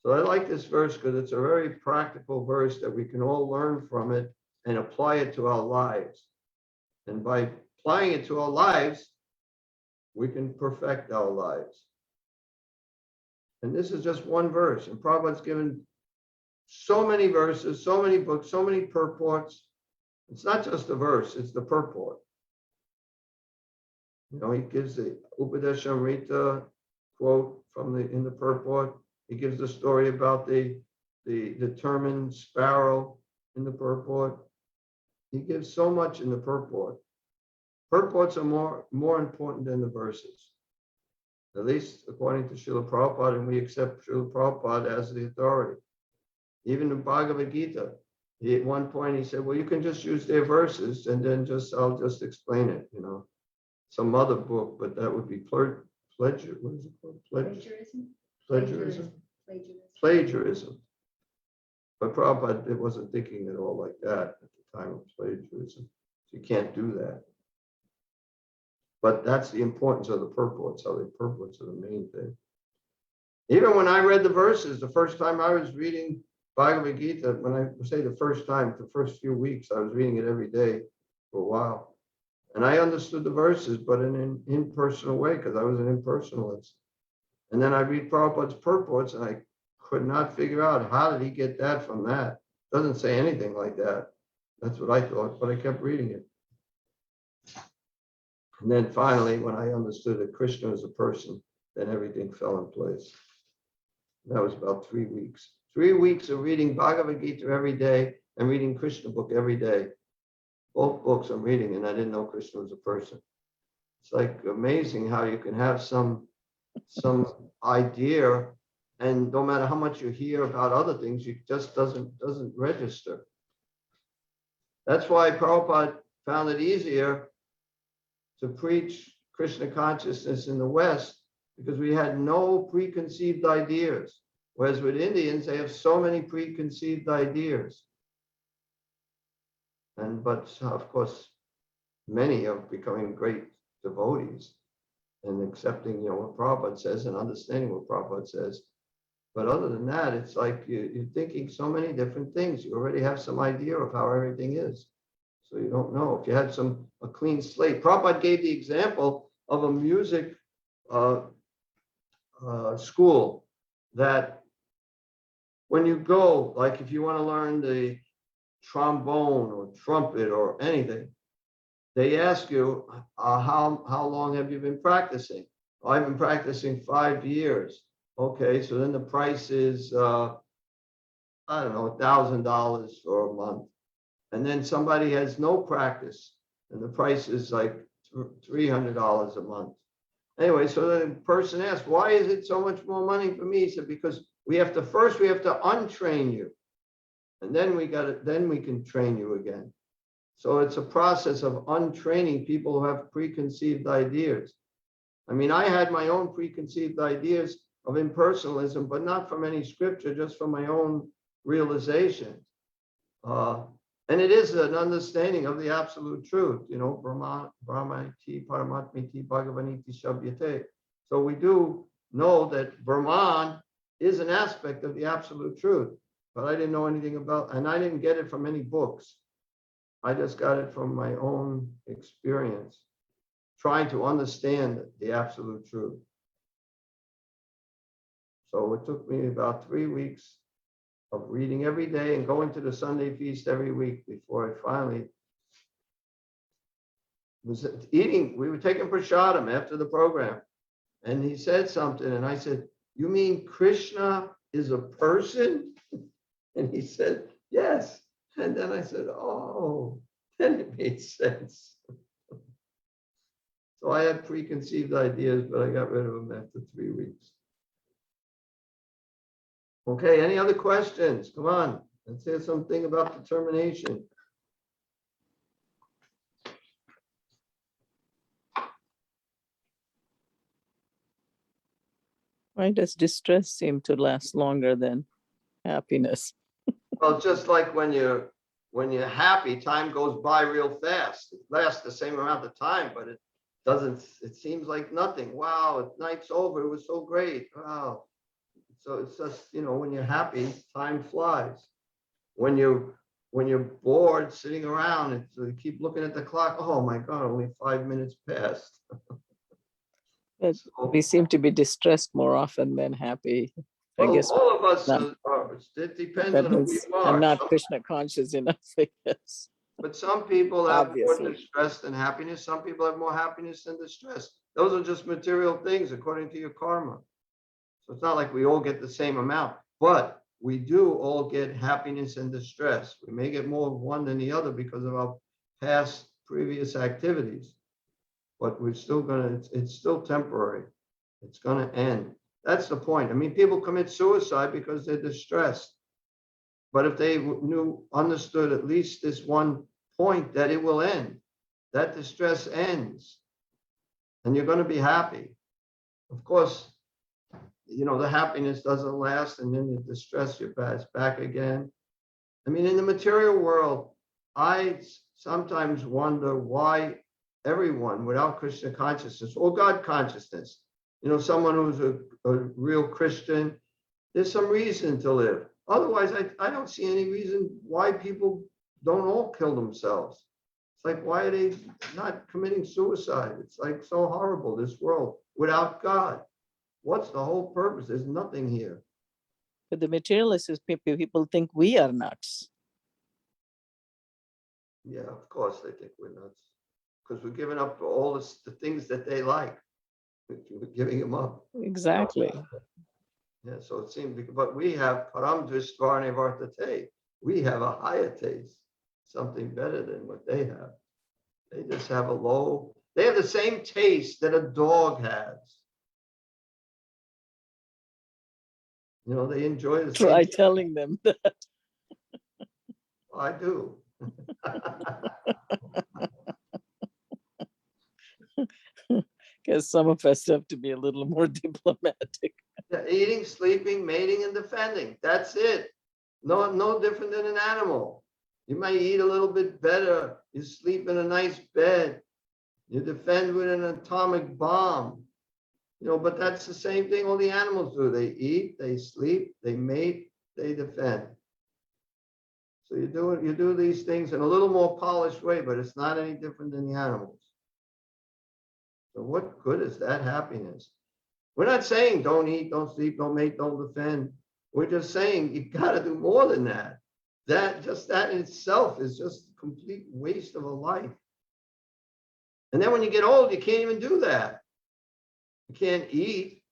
So I like this verse because it's a very practical verse that we can all learn from it and apply it to our lives. And by applying it to our lives, we can perfect our lives. And this is just one verse. And Prabhupada's given so many verses, so many books, so many purports. It's not just a verse, it's the purport. You know, he gives the Upadeshamrita quote from in the purport. He gives the story about the determined sparrow in the purport. He gives so much in the purport. Purports are more important than the verses, at least according to Srila Prabhupada, and we accept Srila Prabhupada as the authority. Even the Bhagavad Gita, at one point he said, well, you can just use their verses and then I'll just explain it, you know. Some other book, but that would be plagiarism. Plagiarism. But Prabhupada wasn't thinking at all like that at the time of plagiarism. You can't do that. But that's the importance of the purports. How the purports are the main thing. Even when I read the verses, the first time I was reading Bhagavad Gita, when I say the first time, the first few weeks, I was reading it every day for a while. And I understood the verses, but in an impersonal way, because I was an impersonalist. And then I read Prabhupada's purports, and I could not figure out how did he get that from that. Doesn't say anything like that. That's what I thought, but I kept reading it. And then finally, when I understood that Krishna is a person, then everything fell in place. That was about 3 weeks. 3 weeks of reading Bhagavad Gita every day and reading Krishna book every day. Both books I'm reading, and I didn't know Krishna was a person. It's like amazing how you can have some idea, and no matter how much you hear about other things, it just doesn't register. That's why Prabhupada found it easier to preach Krishna consciousness in the West, because we had no preconceived ideas. Whereas with Indians, they have so many preconceived ideas. But of course, many are becoming great devotees and accepting, you know, what Prabhupada says and understanding what Prabhupada says. But other than that, it's like you're thinking so many different things. You already have some idea of how everything is. So you don't know. If you had a clean slate. Prabhupada gave the example of a music school that when you go, like if you want to learn the trombone or trumpet or anything, they ask you, how long have you been practicing? Oh, I've been practicing 5 years. Okay, so then the price is, I don't know, $1,000 for a month. And then somebody has no practice, and the price is like $300 a month. Anyway, so the person asked, why is it so much more money for me? He said, because we have to untrain you. And then we can train you again. So it's a process of untraining people who have preconceived ideas. I mean, I had my own preconceived ideas of impersonalism, but not from any scripture, just from my own realization. And it is an understanding of the absolute truth, you know, Brahmaniti, Paramatmiti, Bhagavaniti, Shabhyate. So we do know that Brahman is an aspect of the absolute truth, but I didn't know anything about, and I didn't get it from any books. I just got it from my own experience, trying to understand the absolute truth. So it took me about 3 weeks of reading every day and going to the Sunday feast every week before I finally was eating. We were taking prasadam after the program, and he said something, and I said, you mean Krishna is a person? And he said, yes. And then I said, oh, then it made sense. So I had preconceived ideas, but I got rid of them after 3 weeks. Okay, any other questions? Come on, let's hear something about determination. Why does distress seem to last longer than happiness? Well, just like when you're happy, time goes by real fast. It lasts the same amount of time, but it seems like nothing. Wow, night's over. It was so great. Wow. So it's just, you know, when you're happy, time flies. When you're bored sitting around and you keep looking at the clock, oh my God, only 5 minutes passed. But So, we seem to be distressed more often than happy. I well, guess all of us not. are. It depends That on who means you I'm are. not Krishna conscious enough, I guess. But some people have more Obviously. distress than happiness. Some people have more happiness than distress. Those are just material things according to your karma. So it's not like we all get the same amount, but we do all get happiness and distress. We may get more of one than the other because of our past previous activities, but we're still gonna, it's still temporary. It's gonna end. That's the point. I mean, people commit suicide because they're distressed. But if they understood at least this one point that it will end, that distress ends, and you're going to be happy. Of course, the happiness doesn't last, and then the distress, you're back again. I mean, in the material world, I sometimes wonder why everyone without Krishna consciousness or God consciousness, someone who's a real Christian, there's some reason to live. Otherwise, I don't see any reason why people don't all kill themselves. It's like, why are they not committing suicide? It's like so horrible, this world, without God. What's the whole purpose? There's nothing here. But the materialists is people think we are nuts. Yeah, of course they think we're nuts. Because we're giving up all the things that they like. We're giving them up. Exactly. Yeah, so it seems, but we have param drisvarne vartate. We have a higher taste, something better than what they have. They just have they have the same taste that a dog has. They enjoy the Try same. telling them that. I do. Because some of us have to be a little more diplomatic. Yeah, eating, sleeping, mating, and defending. That's it. No different than an animal. You might eat a little bit better. You sleep in a nice bed. You defend with an atomic bomb. But that's the same thing all the animals do. They eat, they sleep, they mate, they defend. So you do these things in a little more polished way, but it's not any different than the animals. So what good is that happiness? We're not saying don't eat, don't sleep, don't mate, don't defend. We're just saying you got to do more than that. That in itself is just a complete waste of a life. And then when you get old, you can't even do that. You can't eat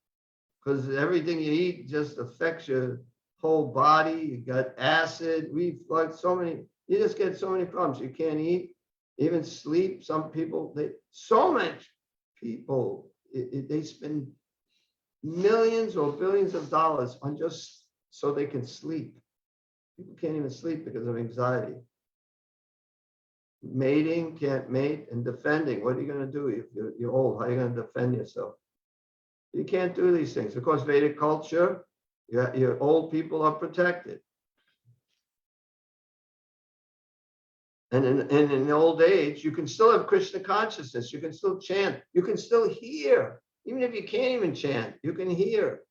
because everything you eat just affects your whole body. You got acid, reflux, you just get so many problems. You can't eat, even sleep. Some people, so much people, they spend millions or billions of dollars on just so they can sleep. People can't even sleep because of anxiety. Mating, can't mate, and defending. What are you going to do if you're old? How are you going to defend yourself? You can't do these things. Of course, Vedic culture, your old people are protected. And in old age, you can still have Krishna consciousness. You can still chant. You can still hear. Even if you can't even chant, you can hear.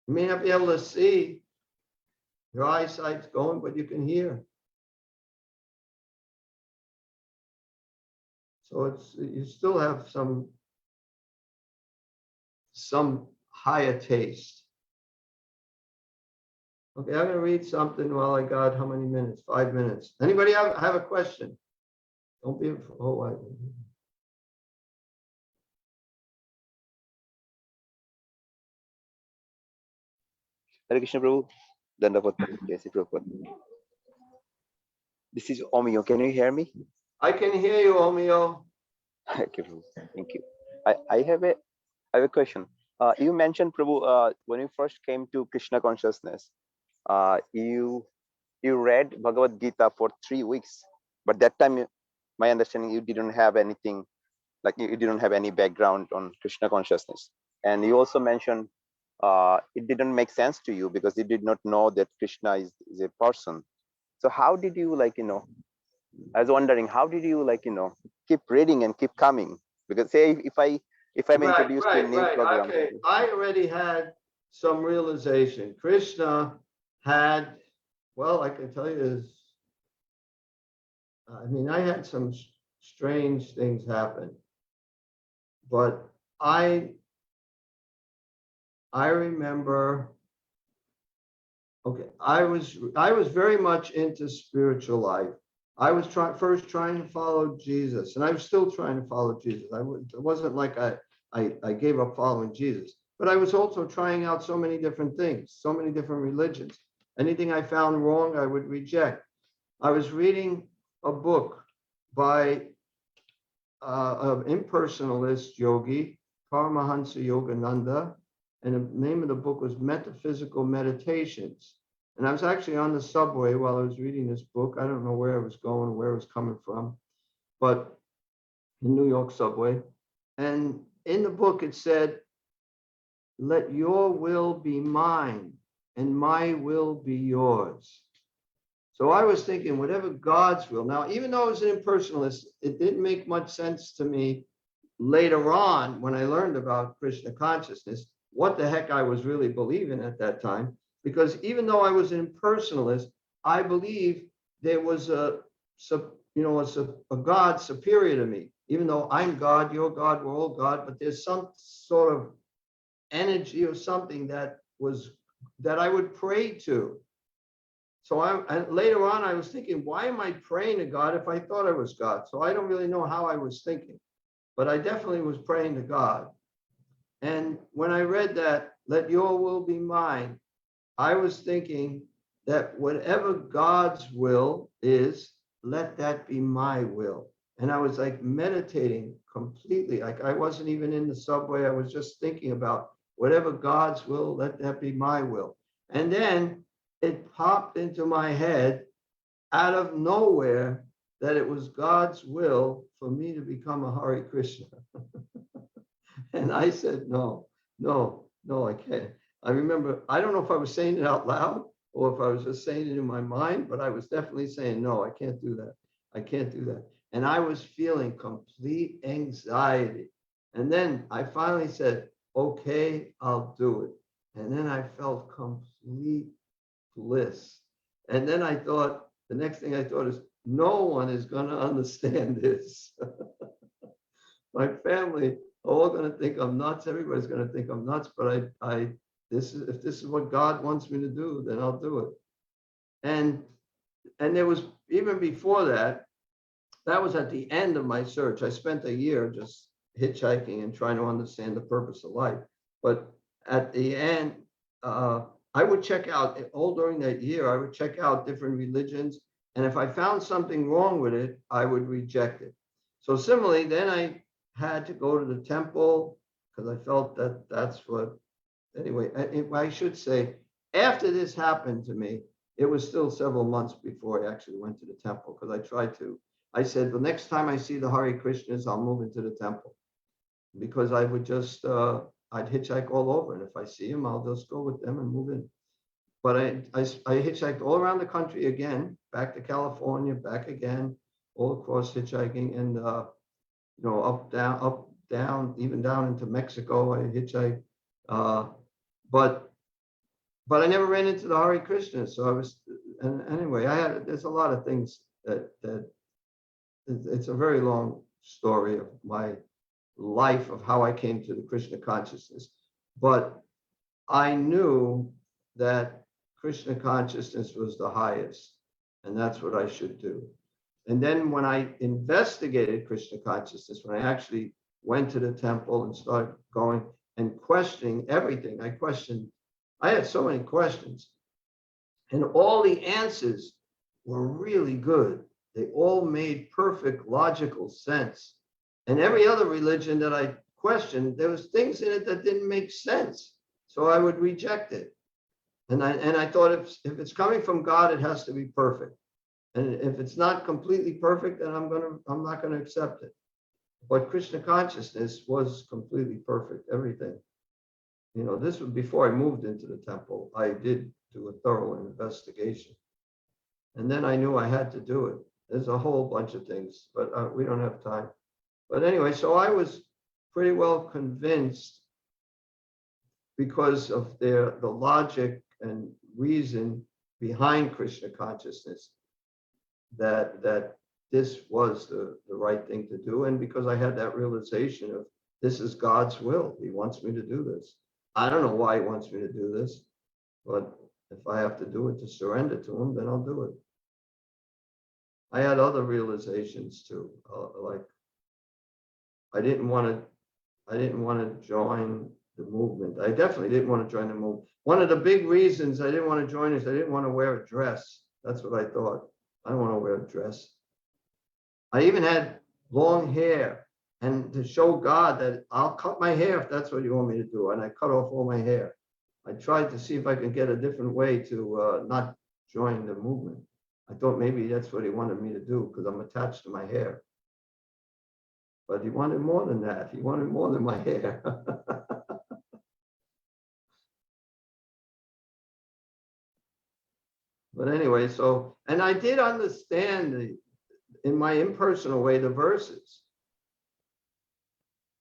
You may not be able to see. Your eyesight's going, but you can hear. So you still have some higher taste. Okay, I'm going to read something while I got how many minutes? 5 minutes. Anybody have a question? Don't be, Hare Krishna Prabhu, Dandavat, Jai Sri Prabhupada. This is Omio. Can you hear me? I can hear you, Omio. Okay, Prabhu. Thank you. I have a question. You mentioned, Prabhu, when you first came to Krishna consciousness, you read Bhagavad Gita for 3 weeks, but that time, my understanding, you didn't have anything, like you didn't have any background on Krishna consciousness. And you also mentioned it didn't make sense to you because you did not know that Krishna is a person. So how did you, I was wondering, how did you, keep reading and keep coming? Because say if I'm introduced to a new program. Okay, I already had some realization. Krishna had, well, I can tell you is, I had some strange things happen, but I remember, okay, I was very much into spiritual life. I was first trying to follow Jesus, and I was still trying to follow Jesus. It wasn't like I gave up following Jesus, but I was also trying out so many different things, so many different religions. Anything I found wrong, I would reject. I was reading a book by an impersonalist yogi, Paramahansa Yogananda, and the name of the book was Metaphysical Meditations. And I was actually on the subway while I was reading this book. I don't know where I was going, where it was coming from, but the New York subway. And in the book, it said, "Let your will be mine and my will be yours." So I was thinking, whatever God's will. Now, even though I was an impersonalist, it didn't make much sense to me later on when I learned about Krishna consciousness, what the heck I was really believing at that time. Because even though I was an impersonalist, I believe there was a God superior to me. Even though I'm God, you're God, we're all God, but there's some sort of energy or something that I would pray to. So later on, I was thinking, why am I praying to God if I thought I was God? So I don't really know how I was thinking, but I definitely was praying to God. And when I read that, "Let your will be mine," I was thinking that whatever God's will is, let that be my will. And I was like meditating completely. Like I wasn't even in the subway. I was just thinking about whatever God's will, let that be my will. And then it popped into my head out of nowhere that it was God's will for me to become a Hare Krishna. And I said, no, I can't. I remember, I don't know if I was saying it out loud or if I was just saying it in my mind, but I was definitely saying, no, I can't do that. I can't do that. And I was feeling complete anxiety. And then I finally said, okay, I'll do it. And then I felt complete bliss. And then I thought, the next thing I thought is, no one is going to understand this. My family are all going to think I'm nuts. Everybody's going to think I'm nuts. But if this is what God wants me to do, then I'll do it. And there was, even before that, that was at the end of my search. I spent a year just hitchhiking and trying to understand the purpose of life. But at the end, I would check out, all during that year, I would check out different religions. And if I found something wrong with it, I would reject it. So similarly, then I had to go to the temple because I felt that that's what, anyway, I should say, after this happened to me, it was still several months before I actually went to the temple because I said, the next time I see the Hare Krishnas, I'll move into the temple because I would just, I'd hitchhike all over. And if I see them, I'll just go with them and move in. But I hitchhiked all around the country again, back to California, back again, all across hitchhiking and, up, down, even down into Mexico, I hitchhiked. But I never ran into the Hare Krishna. So I was, and anyway, there's a lot of things that it's a very long story of my life of how I came to the Krishna consciousness. But I knew that Krishna consciousness was the highest, and that's what I should do. And then when I investigated Krishna consciousness, when I actually went to the temple and started going and questioning everything, I had so many questions, and all the answers were really good. They all made perfect logical sense. And every other religion that I questioned, there was things in it that didn't make sense. So I would reject it. And I thought if it's coming from God, it has to be perfect. And if it's not completely perfect, then I'm not gonna accept it. But Krishna consciousness was completely perfect, everything. This was before I moved into the temple. I did do a thorough investigation. And then I knew I had to do it. There's a whole bunch of things, but we don't have time. But anyway, so I was pretty well convinced because of the logic and reason behind Krishna consciousness that this was the right thing to do. And because I had that realization of this is God's will. He wants me to do this. I don't know why he wants me to do this, but if I have to do it to surrender to him, then I'll do it. I had other realizations too. Like I didn't want to join the movement. I definitely didn't want to join the movement. One of the big reasons I didn't want to join is I didn't want to wear a dress. That's what I thought. I don't want to wear a dress. I even had long hair, and to show God that I'll cut my hair if that's what you want me to do. And I cut off all my hair. I tried to see if I could get a different way to not join the movement. I thought maybe that's what he wanted me to do because I'm attached to my hair. But he wanted more than that. He wanted more than my hair. But anyway, so, and I did understand in my impersonal way, the verses.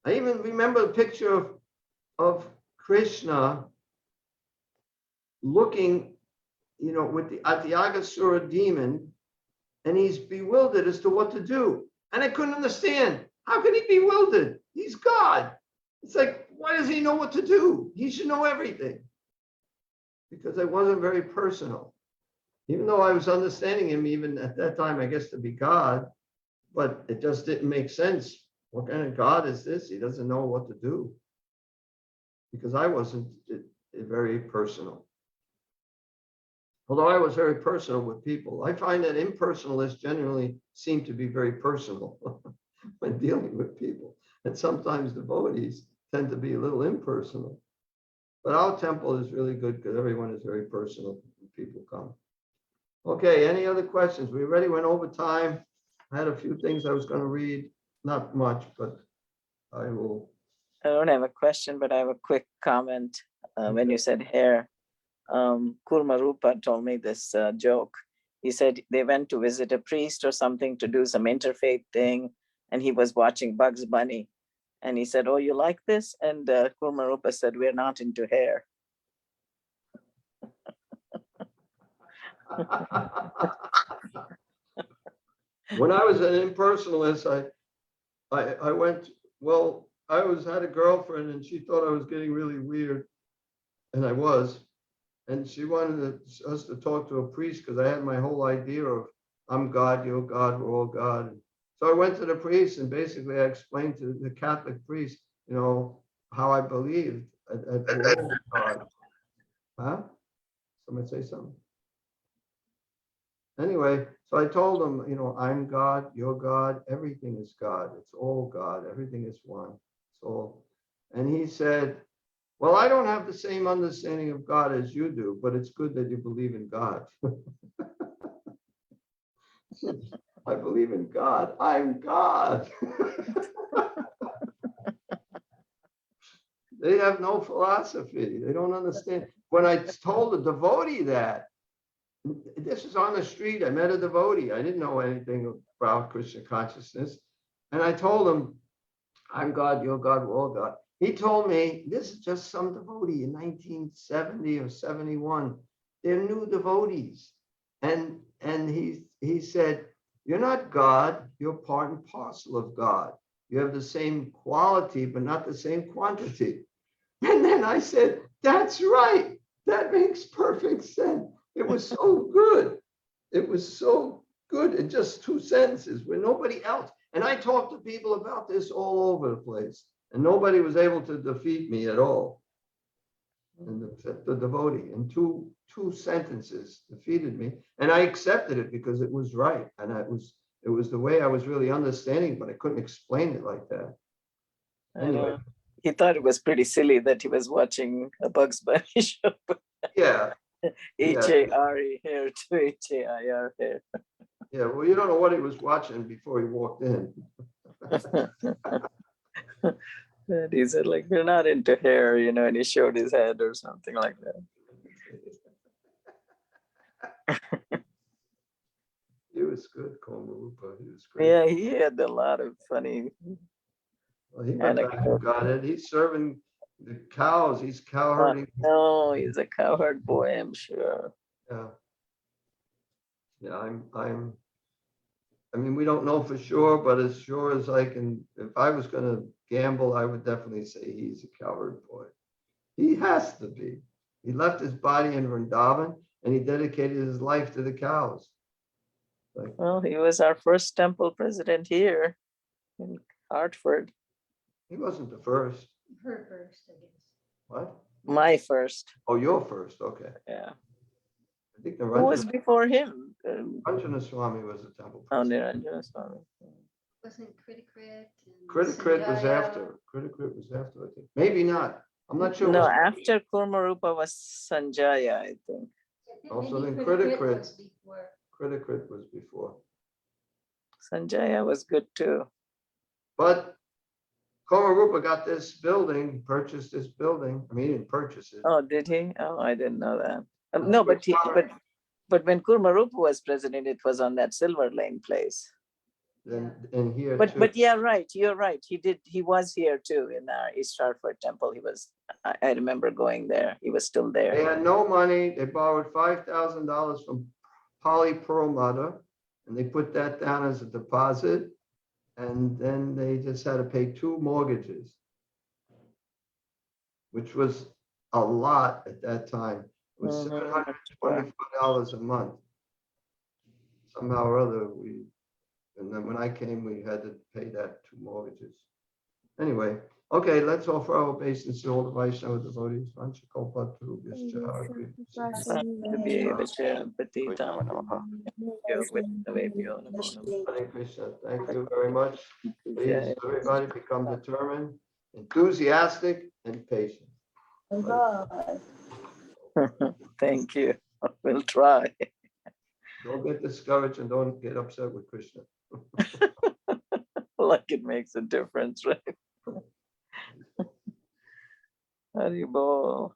I even remember the picture of Krishna looking, with at the Aghasura demon, and he's bewildered as to what to do. And I couldn't understand. How can he be bewildered? He's God. It's like, why does he know what to do? He should know everything. Because it wasn't very personal. Even though I was understanding him, even at that time, I guess, to be God, but it just didn't make sense. What kind of God is this? He doesn't know what to do. Because I wasn't very personal. Although I was very personal with people. I find that impersonalists generally seem to be very personal when dealing with people. And sometimes devotees tend to be a little impersonal. But our temple is really good because everyone is very personal when people come. Okay, any other questions? We already went over time. I had a few things I was going to read, not much, but I will. I don't have a question, but I have a quick comment. When you said hair, Kurma Rupa told me this joke. He said they went to visit a priest or something to do some interfaith thing, and he was watching Bugs Bunny. And he said, "Oh, you like this?" And Kurma Rupa said, "We're not into hair." When I was an impersonalist, I went, well, I had a girlfriend and she thought I was getting really weird, and I was. And she wanted us to talk to a priest because I had my whole idea of I'm God, you're God, we're all God. So I went to the priest and basically I explained to the Catholic priest, how I believed at we're all God. Huh? Somebody say something. Anyway, so I told him, I'm God, you're God, everything is God. It's all God, everything is one. It's all. And he said, well, I don't have the same understanding of God as you do, but it's good that you believe in God. I believe in God. I'm God. They have no philosophy. They don't understand. When I told a devotee that, this is on the street, I met a devotee. I didn't know anything about Krishna consciousness. And I told him, I'm God, you're God, we're all God. He told me, this is just some devotee in 1970 or 71. They're new devotees. And he said, you're not God, you're part and parcel of God. You have the same quality, but not the same quantity. And then I said, that's right. That makes perfect sense. It was so good. It was so good in just 2 sentences where nobody else. And I talked to people about this all over the place. And nobody was able to defeat me at all. And the devotee in two sentences defeated me. And I accepted it because it was right. And it was the way I was really understanding, but I couldn't explain it like that. Anyway. He thought it was pretty silly that he was watching a Bugs Bunny show. Yeah. H-A-R-E hair to H-A-I-R hair. Yeah, well, you don't know what he was watching before he walked in. And he said, like, we're not into hair, and he showed his head or something like that. He was good, Komarupa. He was great. Yeah, he had a lot of funny. Well, he went back and got it. He's serving the cows. He's cow herding. No, he's a cowherd boy, I'm sure. Yeah. Yeah, I mean, we don't know for sure, but as sure as I can, if I was going to gamble, I would definitely say he's a cowherd boy. He has to be. He left his body in Vrindavan and he dedicated his life to the cows. Like, Well, he was our first temple president here in Hartford. he wasn't the first. Her first, I guess. What? My first. Oh, you're first. Okay. Yeah. I think the Who was Ranjana, before him? Ranjana Swami was the temple Oh, president. Niranjana Swami. Wasn't Crit and Crit was Sanjaya? after. Crit was after, I think. Maybe not. I'm not sure. No, What- after Kurmarupa was Sanjaya, I think. Also, Maybe then Crit Crit was before. Crit was before. Sanjaya was good too. But Komarupa got this building, purchased this building. I mean, he didn't purchase it. Oh, did he? Oh, I didn't know that. No, but when Kurmarupa was president, it was on that Silver Lane place. Then in here too. But yeah, right. You're right. He was here too in our East Hartford temple. I remember going there. He was still They there. had no money. They borrowed $5,000 from Polly Perlmutter, and they put that down as a deposit. And then they just had to pay 2 mortgages, which was a lot at that time. It was Mhm. $724 a month. Somehow or other, and then when I came, we had to pay that 2 mortgages. Anyway, okay, let's offer our obeisance to all the Vaishnava devotees. Vanchakalpa Tarubhyascha To be able to Krishna Namaha. Hare Krishna. Thank you very much. Please, Jai. everybody become determined, enthusiastic, and patient. Thank you. We'll try. Don't get discouraged and don't get upset with Krishna. Like it makes a difference, right? Haribol.